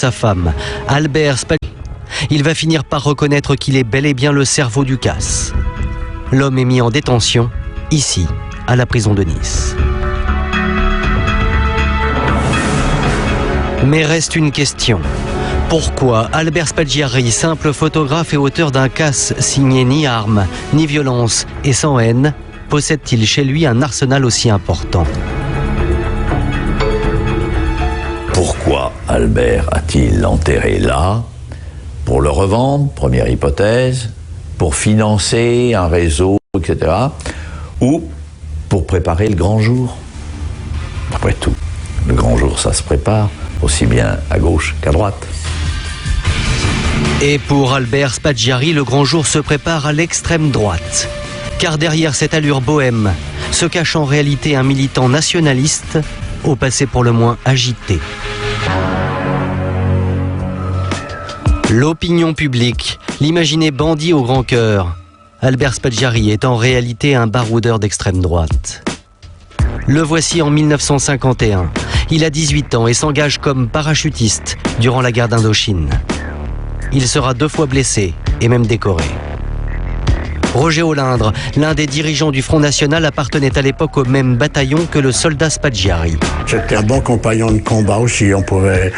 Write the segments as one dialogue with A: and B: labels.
A: sa femme, Albert Spaggiari. Il va finir par reconnaître qu'il est bel et bien le cerveau du casse. L'homme est mis en détention, ici, à la prison de Nice. Mais reste une question. Pourquoi Albert Spaggiari, simple photographe et auteur d'un casse signé ni armes, ni violence et sans haine, possède-t-il chez lui un arsenal aussi important ?
B: Pourquoi Albert a-t-il l'enterré là ? Pour le revendre, première hypothèse, pour financer un réseau, etc. Ou pour préparer le grand jour. Après tout, le grand jour, ça se prépare, aussi bien à gauche qu'à droite.
A: Et pour Albert Spaggiari, le grand jour se prépare à l'extrême droite. Car derrière cette allure bohème se cache en réalité un militant nationaliste, au passé pour le moins agité. L'opinion publique l'imaginait bandit au grand cœur. Albert Spaggiari est en réalité un baroudeur d'extrême droite. Le voici en 1951. Il a 18 ans et s'engage comme parachutiste durant la guerre d'Indochine. Il sera 2 fois blessé et même décoré. Roger Olindre, l'un des dirigeants du Front National, appartenait à l'époque au même bataillon que le soldat Spaggiari.
C: C'était un bon compagnon de combat aussi, on pouvait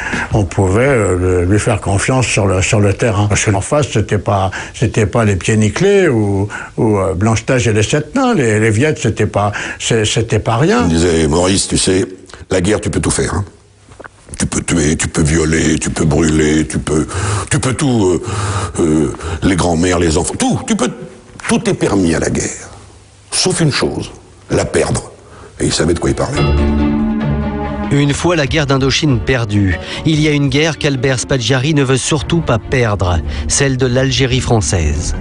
C: lui faire confiance sur le terrain. Parce qu'en face, c'était pas les pieds nickelés ou Blanche-Neige et les 7 nains, les Viettes, c'était pas rien.
D: Il me disait, Maurice, tu sais, la guerre, tu peux tout faire, hein. Tu peux tuer, tu peux violer, tu peux brûler, tu peux tout, les grands-mères, les enfants, tout est permis à la guerre. Sauf une chose, la perdre. Et il savait de quoi il parlait.
A: Une fois la guerre d'Indochine perdue, il y a une guerre qu'Albert Spaggiari ne veut surtout pas perdre, celle de l'Algérie française.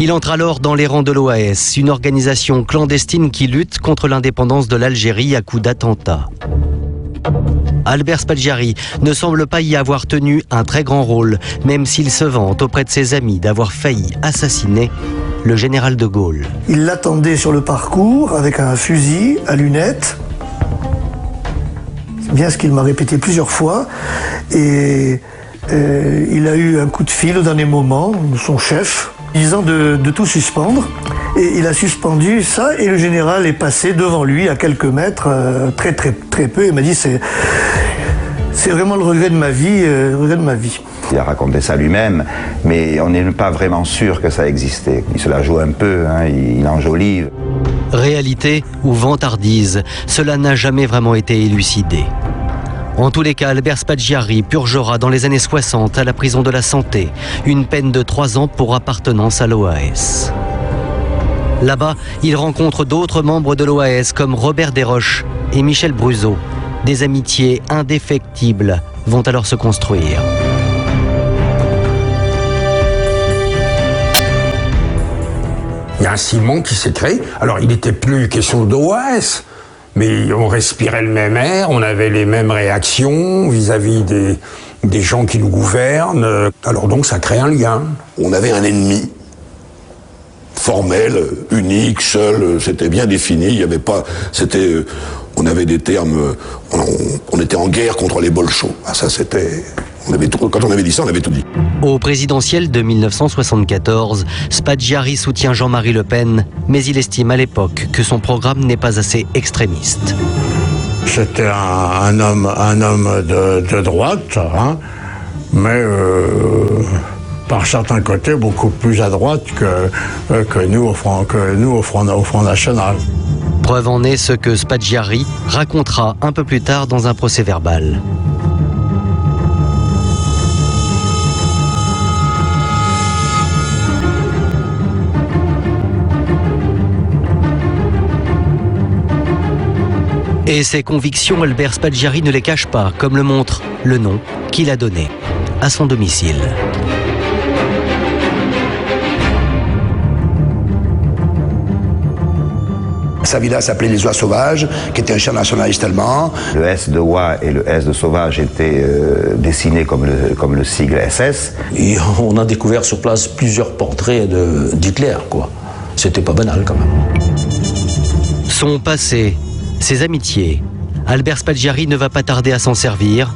A: Il entre alors dans les rangs de l'OAS, une organisation clandestine qui lutte contre l'indépendance de l'Algérie à coups d'attentats. Albert Spaggiari ne semble pas y avoir tenu un très grand rôle, même s'il se vante auprès de ses amis d'avoir failli assassiner le général de Gaulle.
E: Il l'attendait sur le parcours avec un fusil à lunettes. C'est bien ce qu'il m'a répété plusieurs fois. Et il a eu un coup de fil au dernier moment de son chef, disant de tout suspendre. Et il a suspendu ça et le général est passé devant lui à quelques mètres, très peu. Il m'a dit c'est vraiment le regret de ma vie,
F: Il a raconté ça lui-même, mais on n'est pas vraiment sûr que ça existait. Il se la joue un peu, hein, il enjolive.
A: Réalité ou vantardise, cela n'a jamais vraiment été élucidé. En tous les cas, Albert Spaggiari purgera dans les années 60 à la prison de la Santé une peine de 3 ans pour appartenance à l'OAS. Là-bas, il rencontre d'autres membres de l'OAS comme Robert Desroches et Michel Bruzeau. Des amitiés indéfectibles vont alors se construire.
G: Il y a un ciment qui s'est créé. Alors, il n'était plus question d'OAS, mais on respirait le même air, on avait les mêmes réactions vis-à-vis des gens qui nous gouvernent. Alors donc, ça crée un lien.
D: On avait un ennemi formel, unique, seul, c'était bien défini, il y avait pas, on avait des termes, on était en guerre contre les bolchos. Ah, ça c'était, quand on avait dit ça, on avait tout dit.
A: Au présidentiel de 1974, Spaggiari soutient Jean-Marie Le Pen, mais il estime à l'époque que son programme n'est pas assez extrémiste.
C: C'était un homme de droite, hein, mais par certains côtés beaucoup plus à droite que nous au Front National.
A: Preuve en est ce que Spaggiari racontera un peu plus tard dans un procès-verbal. Et ses convictions, Albert Spaggiari ne les cache pas, comme le montre le nom qu'il a donné à son domicile.
H: Sa villa s'appelait Les Oies Sauvages, qui était un chant nationaliste allemand.
F: Le S de Oie et le S de Sauvage étaient dessinés comme le sigle SS.
I: Et on a découvert sur place plusieurs portraits d'Hitler, quoi. C'était pas banal, quand même.
A: Son passé, ses amitiés, Albert Spaggiari ne va pas tarder à s'en servir